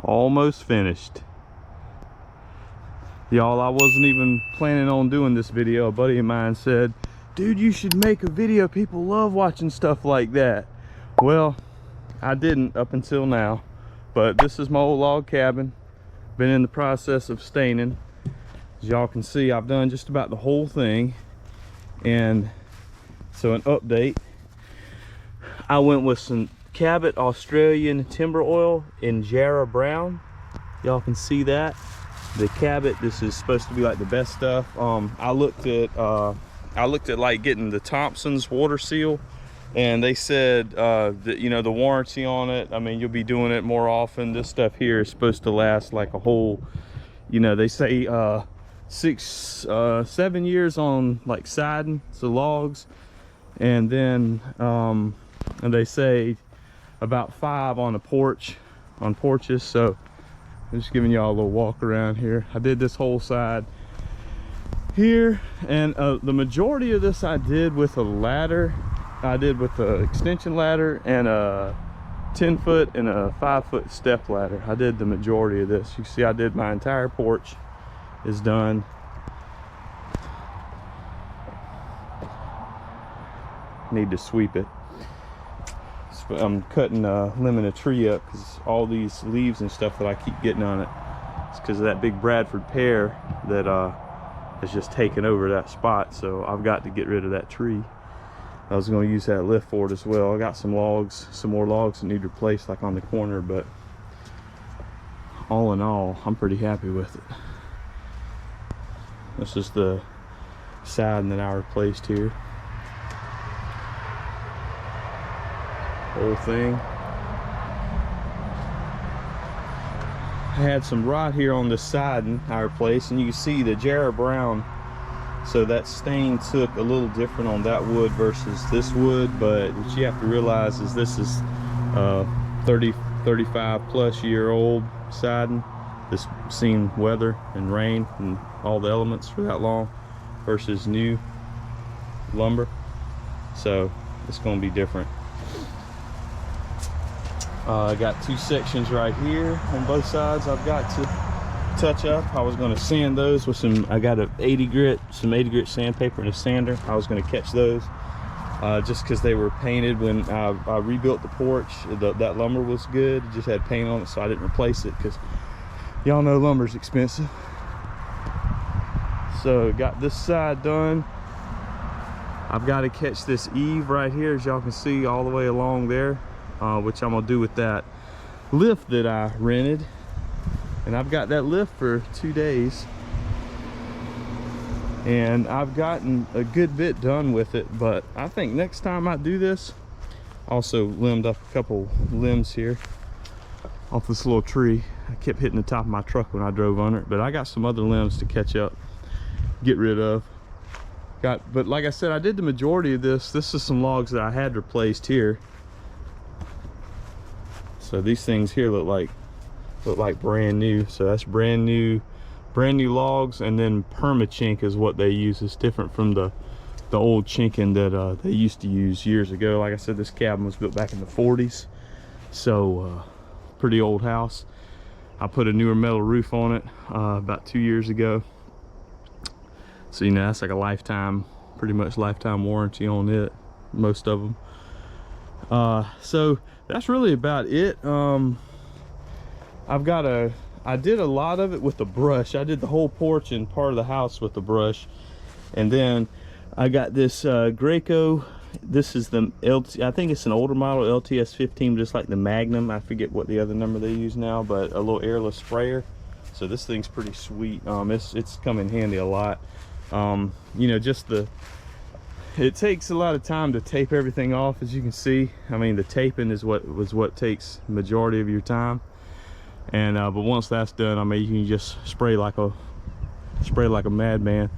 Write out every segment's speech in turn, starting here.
Almost finished. Y'all, I wasn't even planning on doing this video. A buddy of mine said, dude, you should make a video. People love watching stuff like that. Well, I didn't up until now. But this is my old log cabin. Been in the process of staining. As y'all can see, I've done just about the whole thing. And so an update. I went with some Cabot Australian timber oil in Jarrah Brown. Y'all can see that. The Cabot, this is supposed to be like the best stuff. I looked at like getting the Thompson's water seal, and they said that, you know, the warranty on it, I mean, you'll be doing it more often. This stuff here is supposed to last like a whole, you know, they say 7 years on like siding, so logs, and then and they say about 5 on a porch, on porches. So I'm just giving y'all a little walk around here. I did this whole side here, and the majority of this I did with a ladder. I did with the extension ladder and a 10-foot and a 5-foot step ladder. I did the majority of this. You see, I did my entire porch is done. Need to sweep it. I'm cutting limbing a tree up because all these leaves and stuff that I keep getting on it, it's because of that big Bradford pear that has just taken over that spot. So I've got to get rid of that tree. I was going to use that lift for it as well. I got some logs, some more logs that need replaced, like on the corner, but all in all, I'm pretty happy with it. This is the siding that I replaced here. Whole thing. I had some rot here on the siding I replaced, and you can see the Jarrah Brown, so that stain took a little different on that wood versus this wood. But what you have to realize is this is 35 plus year old siding. This seen weather and rain and all the elements for that long versus new lumber, so it's going to be different. I got 2 sections right here on both sides I've got to touch up. I was going to sand those with some, I got some 80 grit sandpaper and a sander. I was going to catch those just because they were painted when I rebuilt the porch. That lumber was good, it just had paint on it, so I didn't replace it because y'all know lumber's expensive. So got this side done. I've got to catch this eave right here, as y'all can see, all the way along there. Which I'm gonna do with that lift that I rented, and I've got that lift for 2 days, and I've gotten a good bit done with it. But I think next time I do this, also limbed up a couple limbs here off this little tree. I kept hitting the top of my truck when I drove under it, but I got some other limbs to catch up, get rid of. But like I said, I did the majority of this. This is some logs that I had replaced here. So these things here look like brand new. So that's brand new logs, and then permachink is what they use. It's different from the old chinking that they used to use years ago. Like I said, this cabin was built back in the 40s, so pretty old house. I put a newer metal roof on it about 2 years ago. So you know, that's like a lifetime, pretty much lifetime warranty on it, most of them. So that's really about it. I did a lot of it with the brush. I did the whole porch and part of the house with the brush, and then I got this Graco. This is the I think it's an older model, LTS 15, just like the Magnum. I forget what the other number they use now, but a little airless sprayer. So this thing's pretty sweet. It's come in handy a lot. You know, just it takes a lot of time to tape everything off, as you can see. I mean, the taping is what takes the majority of your time. And but once that's done, I mean, you can just spray like a madman.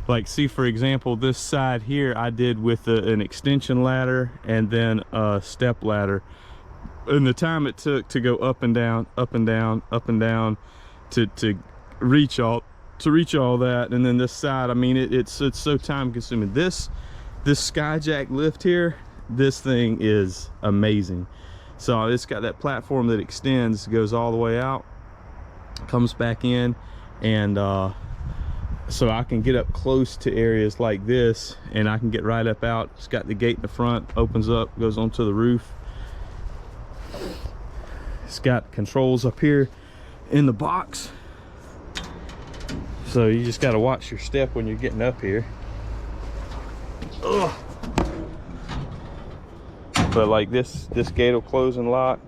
Like, see, for example, this side here I did with an extension ladder and then a step ladder. And the time it took to go up and down, up and down, up and down to reach all that. And then this side, I mean, it's so time consuming. This Skyjack lift here, this thing is amazing. So it's got that platform that extends, goes all the way out, comes back in, and so I can get up close to areas like this, and I can get right up out. It's got the gate in the front, opens up, goes onto the roof. It's got controls up here in the box, so you just got to watch your step when you're getting up here. Ugh. But like this gate will close and lock.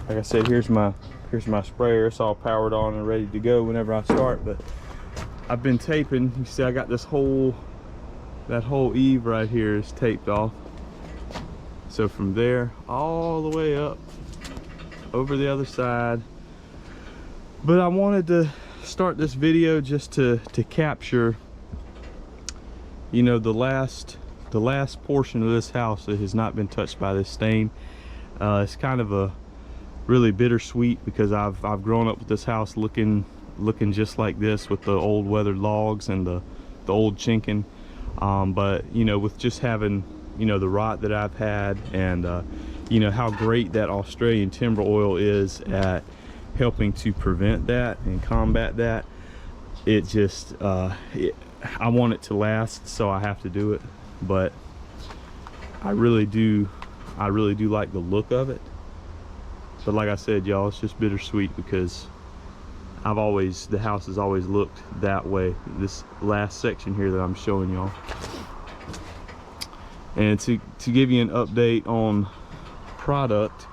Like I said, here's my sprayer. It's all powered on and ready to go whenever I start. But I've been taping. You see, I got this that whole eave right here is taped off. So from there all the way up over the other side. But I wanted to start this video just to capture, you know, the last portion of this house that has not been touched by this stain. It's kind of a really bittersweet, because I've grown up with this house looking just like this, with the old weathered logs and the old chinking. But you know, with just having, you know, the rot that I've had, and you know how great that Australian timber oil is at helping to prevent that and combat that, it just I want it to last, so I have to do it. But I really do like the look of it. But like I said, y'all, it's just bittersweet, because the house has always looked that way. This last section here that I'm showing y'all. And to give you an update on product,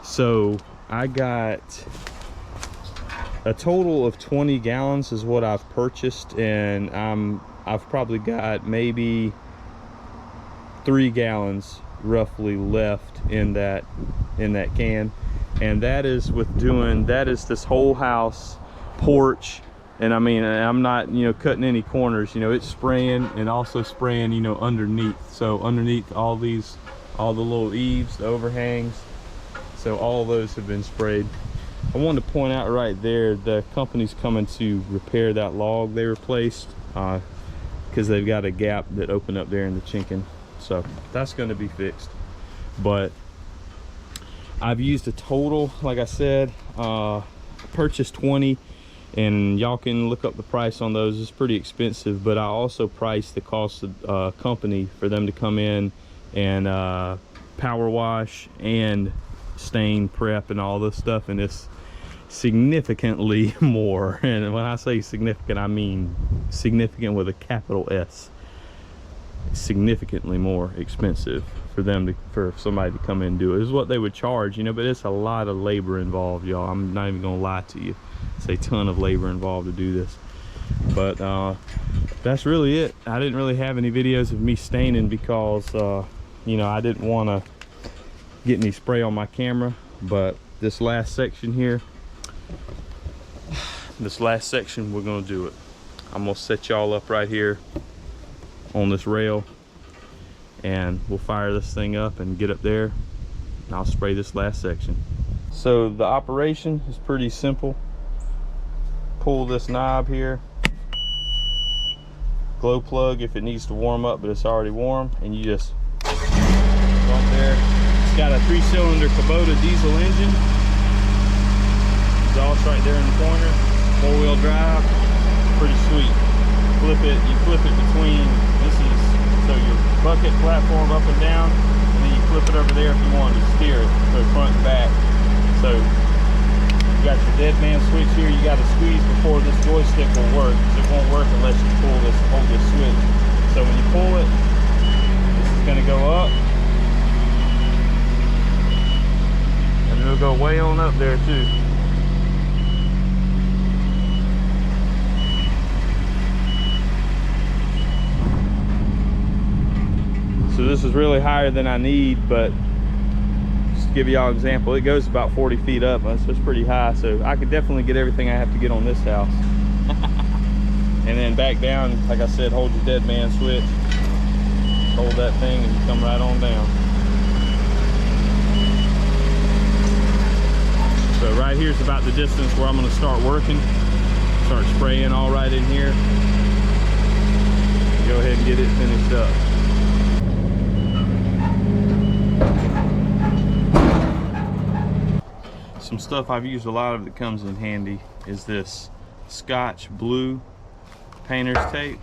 so I got a total of 20 gallons is what I've purchased, and I've probably got maybe 3 gallons roughly left in that can. And that is this whole house, porch, and I mean, I'm not, you know, cutting any corners. You know, it's spraying, and also spraying, you know, underneath. So underneath all the little eaves, the overhangs, so all those have been sprayed. I wanted to point out right there, the company's coming to repair that log they replaced, because they've got a gap that opened up there in the chinking. So that's going to be fixed. But I've used a total, like I said, purchased 20, and y'all can look up the price on those. It's pretty expensive, but I also priced the cost of company for them to come in and power wash and stain prep and all this stuff, and it's significantly more. And when I say significant, I mean significant with a capital S. Significantly more expensive for somebody to come in and do it. This is what they would charge, you know, but it's a lot of labor involved, y'all. I'm not even gonna lie to you. It's a ton of labor involved to do this. But that's really it. I didn't really have any videos of me staining, because you know, I didn't want to get any spray on my camera. But this last section here, we're gonna do it. I'm gonna set y'all up right here on this rail, and we'll fire this thing up and get up there, and I'll spray this last section. So the operation is pretty simple. Pull this knob here, glow plug if it needs to warm up, but it's already warm, and you just go up there. It's got a 3-cylinder Kubota diesel engine. Exhaust right there in the corner, 4-wheel drive, pretty sweet. You flip it between, so your bucket platform up and down, and then you flip it over there if you want to steer it, so front and back. So you got your dead man switch here. You got to squeeze before this joystick will work, because it won't work unless you hold this switch. So when you pull it, this is going to go up, and it'll go way on up there too. So this is really higher than I need, but just to give y'all an example, it goes about 40 feet up, so it's pretty high. So I could definitely get everything I have to get on this house. And then back down, like I said, hold your dead man switch, hold that thing, and you come right on down. So right here's about the distance where I'm going to start working, start spraying all right in here. Go ahead and get it finished up. some stuff I've used a lot of that comes in handy is this Scotch blue painter's tape.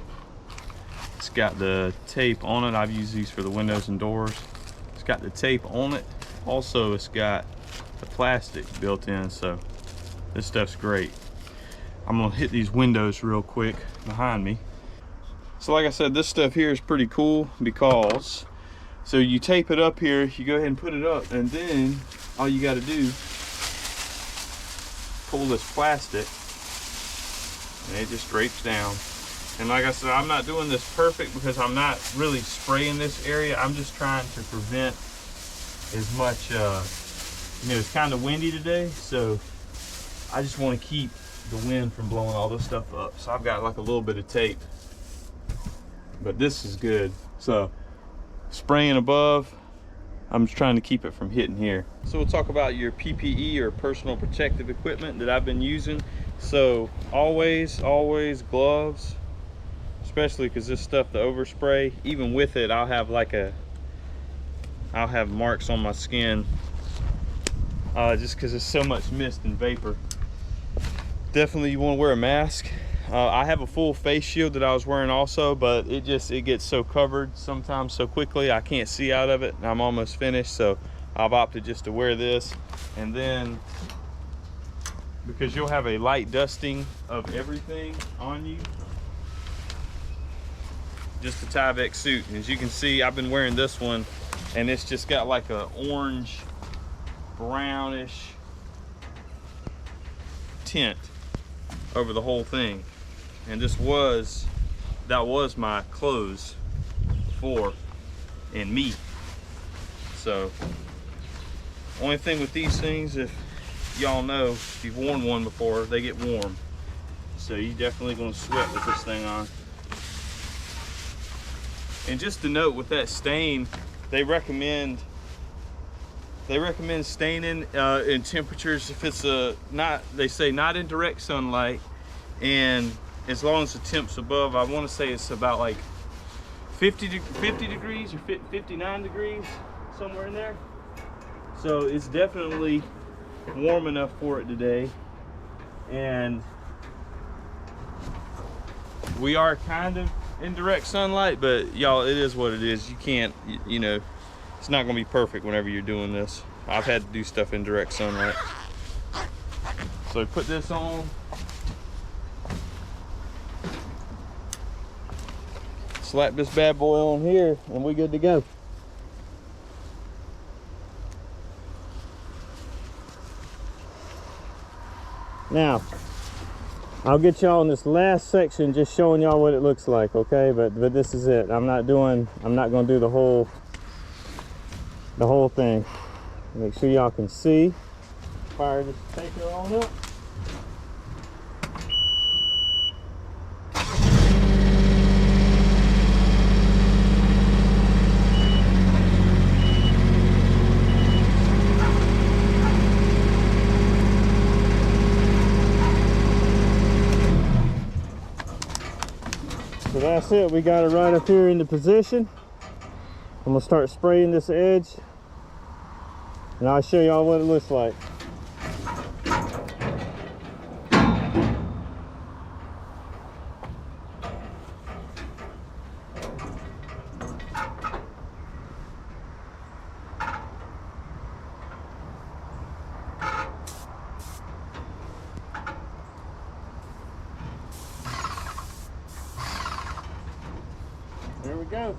It's got the tape on it. I've used these for the windows and doors. It's got the tape on it. Also, it's got the plastic built in, so this stuff's great. I'm gonna hit these windows real quick behind me. So like I said, this stuff here is pretty cool because, so you tape it up here, you go ahead and put it up, and then all you gotta do, pull this plastic, and it just drapes down. And like I said, I'm not doing this perfect because I'm not really spraying this area. I'm just trying to prevent as much, you know, it's kind of windy today, so I just want to keep the wind from blowing all this stuff up. So I've got like a little bit of tape, but this is good. So spraying above, I'm just trying to keep it from hitting here. So we'll talk about your PPE or personal protective equipment that I've been using. So always gloves, especially because this stuff, the overspray, even with it, I'll have marks on my skin just because there's so much mist and vapor. Definitely you want to wear a mask. I have a full face shield that I was wearing also, but it gets so covered sometimes so quickly I can't see out of it, and I'm almost finished, so I've opted just to wear this. And then because you'll have a light dusting of everything on you, just a Tyvek suit. And as you can see, I've been wearing this one, and it's just got like a orange brownish tint over the whole thing. And that was my clothes before and me. So only thing with these things, if y'all know, if you've worn one before, they get warm, so you definitely gonna sweat with this thing on. And just to note, with that stain, they recommend staining in temperatures if it's they say not in direct sunlight, and as long as the temp's above, I want to say it's about like 50 degrees or 59 degrees, somewhere in there. So it's definitely warm enough for it today. And we are kind of in direct sunlight, but y'all, it is what it is. You can't, you know, it's not gonna be perfect whenever you're doing this. I've had to do stuff in direct sunlight. So put this on. Slap this bad boy on here, and we good to go. Now, I'll get y'all in this last section, just showing y'all what it looks like, okay? But this is it. I'm not gonna do the whole thing. Make sure y'all can see. Fire this taper on up. So that's it, we got it right up here into position. I'm gonna start spraying this edge, and I'll show y'all what it looks like. There we go.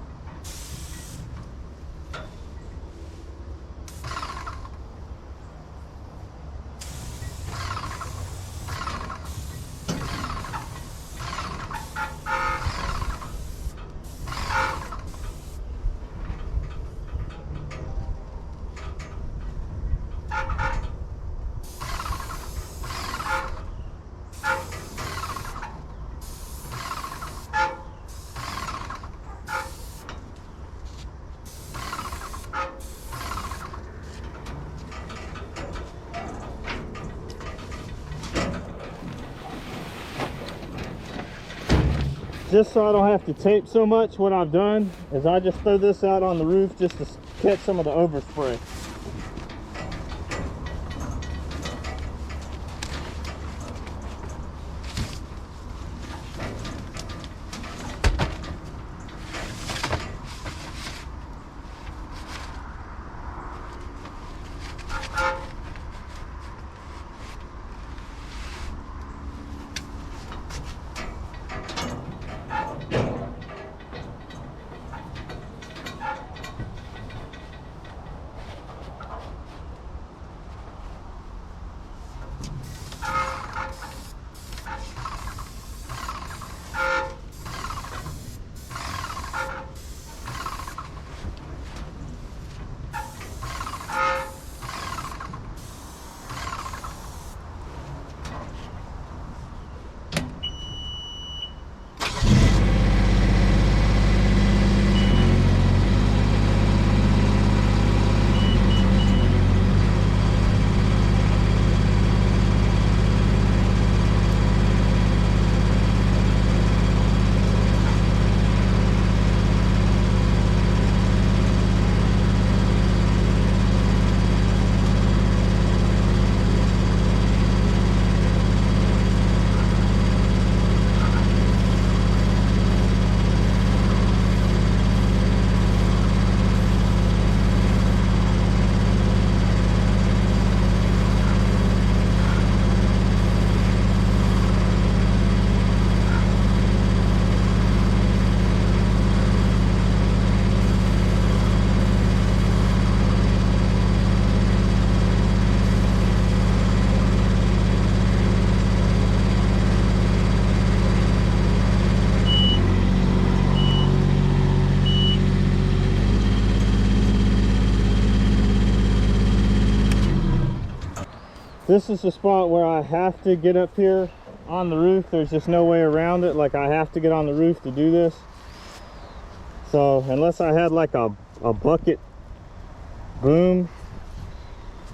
Just so I don't have to tape so much, what I've done is I just throw this out on the roof just to catch some of the overspray. This is the spot where I have to get up here on the roof. There's just no way around it. Like, I have to get on the roof to do this. So unless I had like a bucket boom,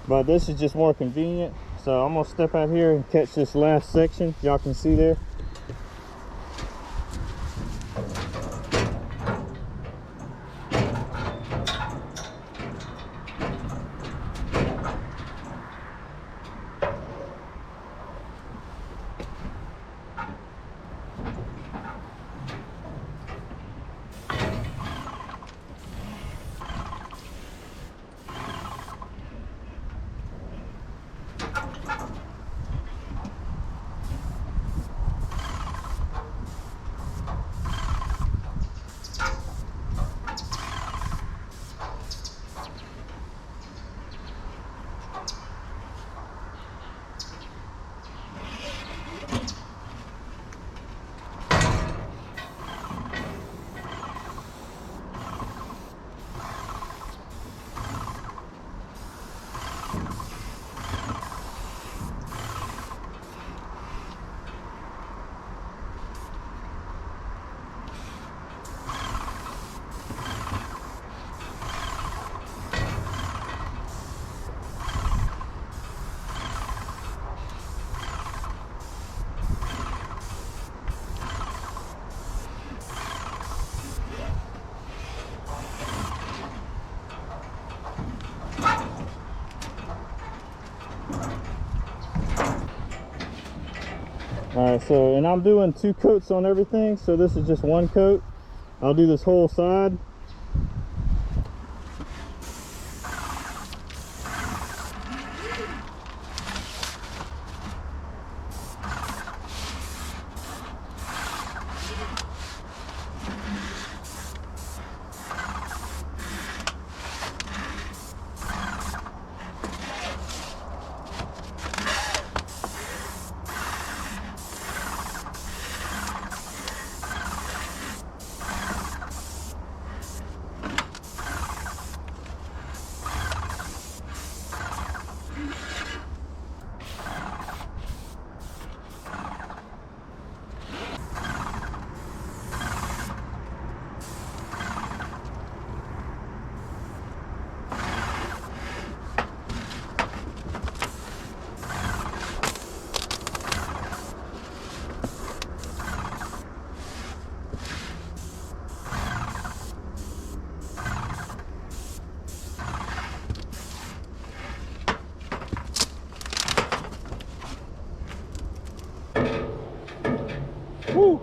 but this is just more convenient. So I'm gonna step out here and catch this last section. Y'all can see there. All right, so, and I'm doing 2 coats on everything, so this is just 1 coat. I'll do this whole side. Woo.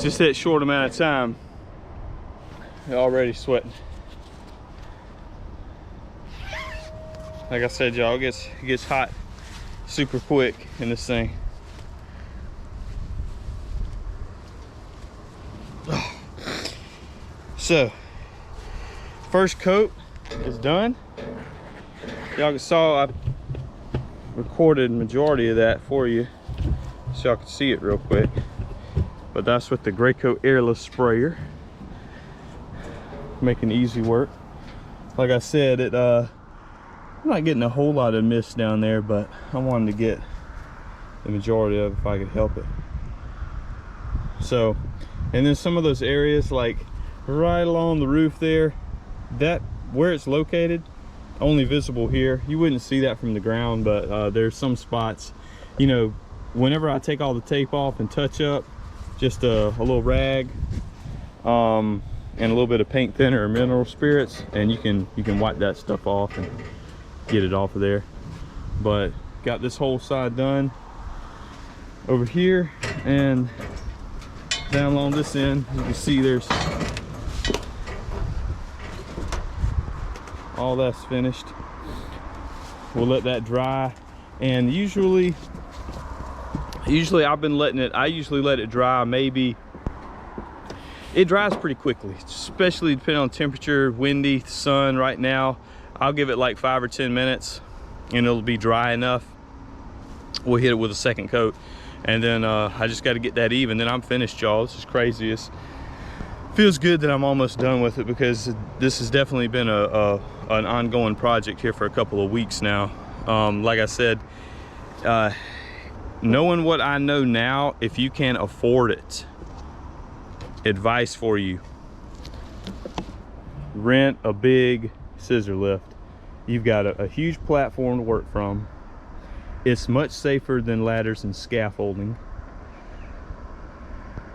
Just that short amount of time, you're already sweating. Like I said, y'all, it gets hot super quick in this thing. So, first coat is done. Y'all saw I recorded majority of that for you so y'all can see it real quick. But that's with the Gray Coat airless sprayer, making easy work. Like I said, I'm not getting a whole lot of mist down there, but I wanted to get the majority of it if I could help it. So, and then some of those areas like right along the roof there, that where it's located, only visible here. You wouldn't see that from the ground, but there's some spots, you know, whenever I take all the tape off and touch up, just a little rag and a little bit of paint thinner or mineral spirits, and you can wipe that stuff off and get it off of there. But got this whole side done over here, and down along this end you can see there's all that's finished. We'll let that dry, and usually I've been letting it, I usually let it dry, maybe it dries pretty quickly, especially depending on temperature, windy, sun. Right now I'll give it like 5 or 10 minutes and it'll be dry enough. We'll hit it with a second coat, and then I just got to get that even, then I'm finished, y'all. This is crazy. feels good that I'm almost done with it, because this has definitely been an ongoing project here for a couple of weeks now. Like I said, knowing what I know now, if you can afford it, advice for you: rent a big scissor lift. You've got a huge platform to work from. It's much safer than ladders and scaffolding,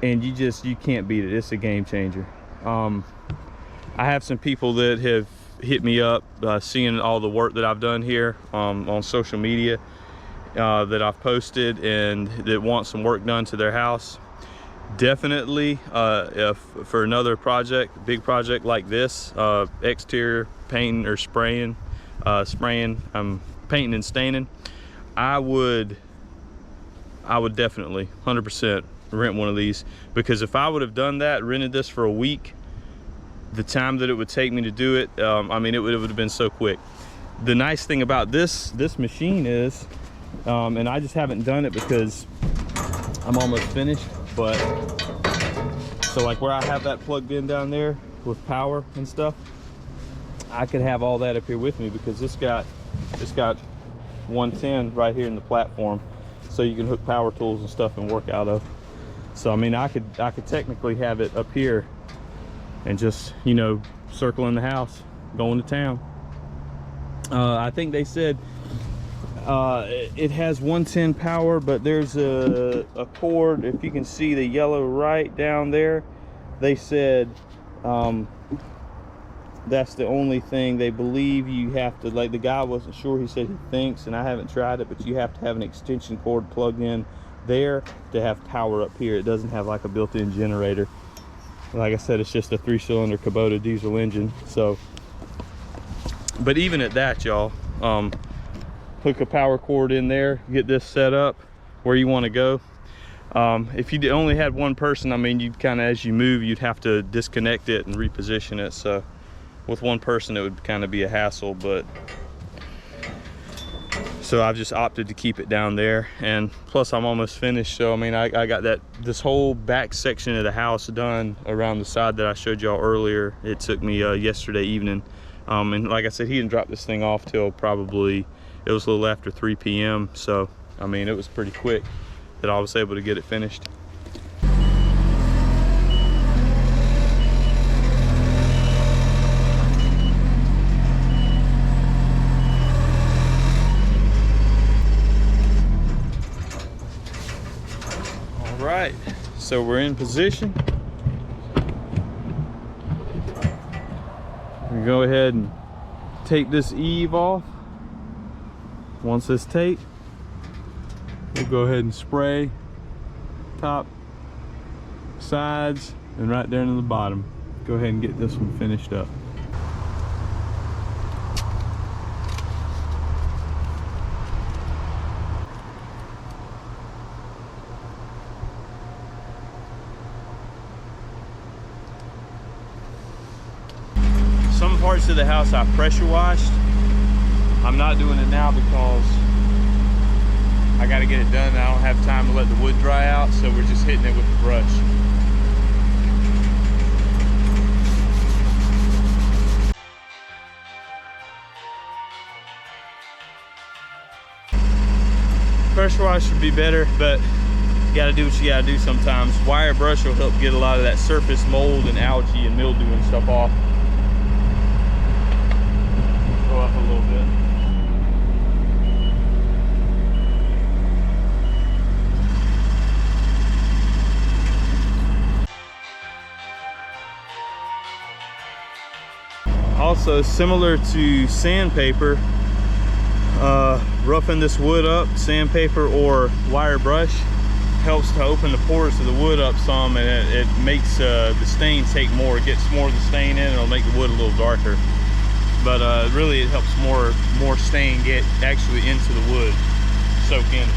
and you can't beat it. It's a game changer. I have some people that have hit me up, seeing all the work that I've done here on social media, that I've posted, and that want some work done to their house. Definitely, if for another project, big project like this, exterior painting or spraying, painting and staining, I would definitely 100% rent one of these, because if I would have done that, rented this for a week, the time that it would take me to do it, I mean, it would have been so quick. The nice thing about this machine is, and I just haven't done it because I'm almost finished, but so like where I have that plugged in down there with power and stuff, I could have all that up here with me, because it's got 110 right here in the platform, so you can hook power tools and stuff and work out of. So I mean, I could technically have it up here and just, you know, circling the house, going to town. I think they said it has 110 power, but there's a cord, if you can see the yellow right down there, they said that's the only thing they believe you have to, like, the guy wasn't sure, he said he thinks, and I haven't tried it, but you have to have an extension cord plugged in there to have power up here. It doesn't have like a built-in generator. Like I said, it's just a 3-cylinder Kubota diesel engine. So, but even at that, y'all, hook a power cord in there, get this set up where you want to go. If you only had one person, I mean, you'd kind of, as you move, you'd have to disconnect it and reposition it. So with one person, it would kind of be a hassle, but so I've just opted to keep it down there. And plus I'm almost finished, so I mean, I got this whole back section of the house done around the side that I showed y'all earlier. It took me yesterday evening, and like I said, he didn't drop this thing off till probably, it was a little after 3 p.m. so I mean, it was pretty quick that I was able to get it finished. Right, so we're in position. We go ahead and take this eave off. Once it's taped, we'll go ahead and spray top, sides, and right there in the bottom. Go ahead and get this one finished up. Some parts of the house I pressure washed. I'm not doing it now because I got to get it done and I don't have time to let the wood dry out, so we're just hitting it with the brush. Pressure wash would be better, but you got to do what you got to do sometimes. Wire brush will help get a lot of that surface mold and algae and mildew and stuff off. Go up a little bit. Also, similar to sandpaper, roughing this wood up, sandpaper or wire brush helps to open the pores of the wood up some, and it makes the stain take more. It gets more of the stain in, and it'll make the wood a little darker. But really, it helps more stain get actually into the wood, soak in.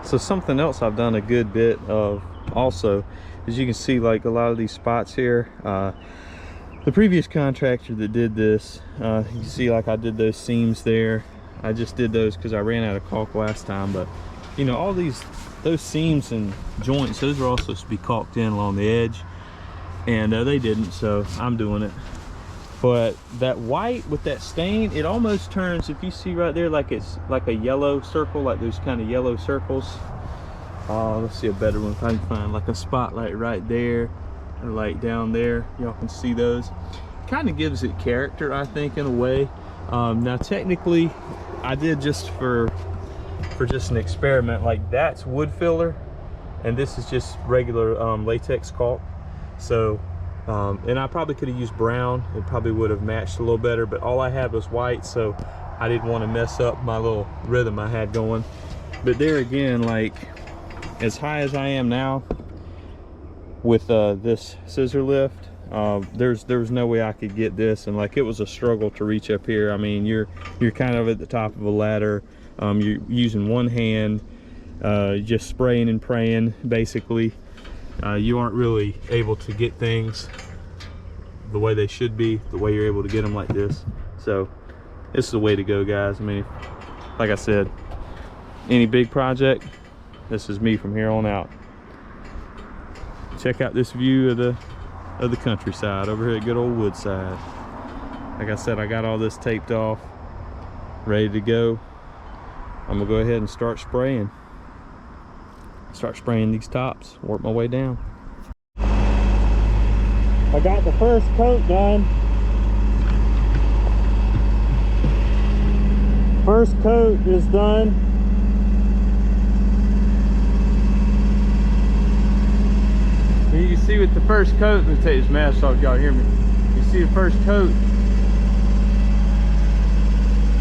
So something else I've done a good bit of also, as you can see, like a lot of these spots here, the previous contractor that did this, you can see like I did those seams there. I just did those because I ran out of caulk last time, but you know, all those seams and joints, those are all supposed to be caulked in along the edge, and they didn't, so I'm doing it. But that white with that stain, it almost turns, if you see right there, like it's like a yellow circle, like those kind of yellow circles. Let's see a better one if I can find, like a spotlight right there, or like down there. Y'all can see those. Kind of gives it character, I think, in a way. Now technically, I did just for just an experiment. Like, that's wood filler, and this is just regular latex caulk. So, and I probably could have used brown. It probably would have matched a little better, but all I had was white, so I didn't want to mess up my little rhythm I had going. But there again, like, as high as I am now with this scissor lift, there's no way I could get this, and like, it was a struggle to reach up here. I mean, you're kind of at the top of a ladder. You're using one hand, just spraying and praying, basically. You aren't really able to get things the way they should be, the way you're able to get them like this. So this is the way to go, guys. I mean, like I said, any big project, this is me from here on out. Check out this view of the countryside over here at good old Woodside. Like I said, I got all this taped off, ready to go. I'm gonna go ahead and start spraying these tops, work my way down. I got the first coat done. First coat is done. You can see with the first coat, let me take this mask off, y'all hear me. You see the first coat,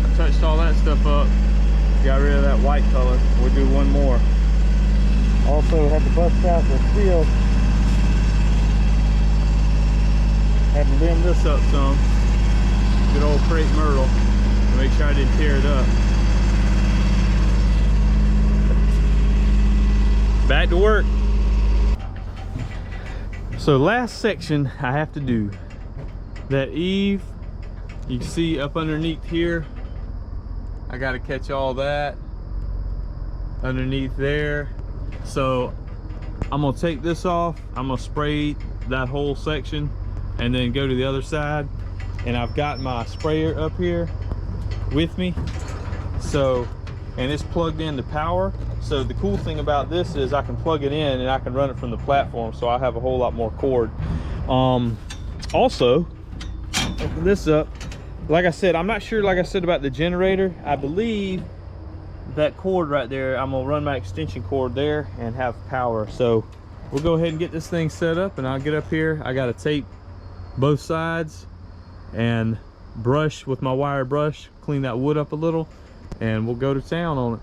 I touched all that stuff up, got rid of that white color. We'll do one more. Also had to bust out the steel. Had to limb this up some. Good old crepe myrtle to make sure I didn't tear it up. Back to work. So last section I have to do. That eave, you can see up underneath here, I got to catch all that underneath there. So I'm gonna take this off, I'm gonna spray that whole section and then go to the other side. And I've got my sprayer up here with me, so, and it's plugged into power. So the cool thing about this is I can plug it in and I can run it from the platform, so I have a whole lot more cord. Also, open this up. Like I said, I'm not sure, like I said, about the generator. I believe that cord right there, I'm gonna run my extension cord there and have power. So we'll go ahead and get this thing set up, and I'll get up here. I gotta tape both sides and brush with my wire brush, clean that wood up a little, and we'll go to town on it.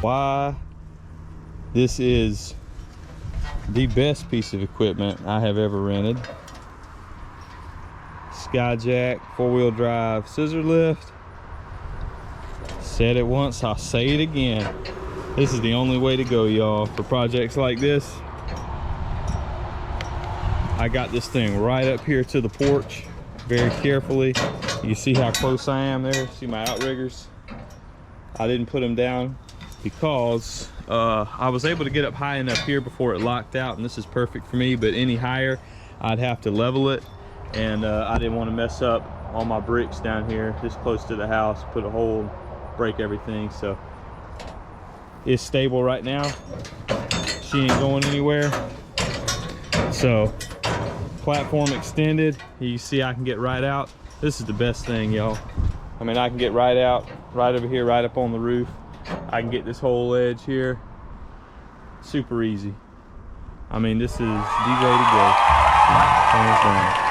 Why this is the best piece of equipment I have ever rented. Skyjack 4-wheel drive scissor lift. Said it once, I'll say it again. This is the only way to go, y'all, for projects like this. I got this thing right up here to the porch very carefully. You see how close I am there? See my outriggers? I didn't put them down because I was able to get up high enough here before it locked out, and this is perfect for me, but any higher I'd have to level it, and I didn't want to mess up all my bricks down here this close to the house, put a hole, break everything. So it's stable right now. She ain't going anywhere. So platform extended. You see I can get right out. This is the best thing, y'all. I mean, I can get right out, right over here, right up on the roof. I can get this whole edge here. Super easy. I mean, this is the way to go. Hands down.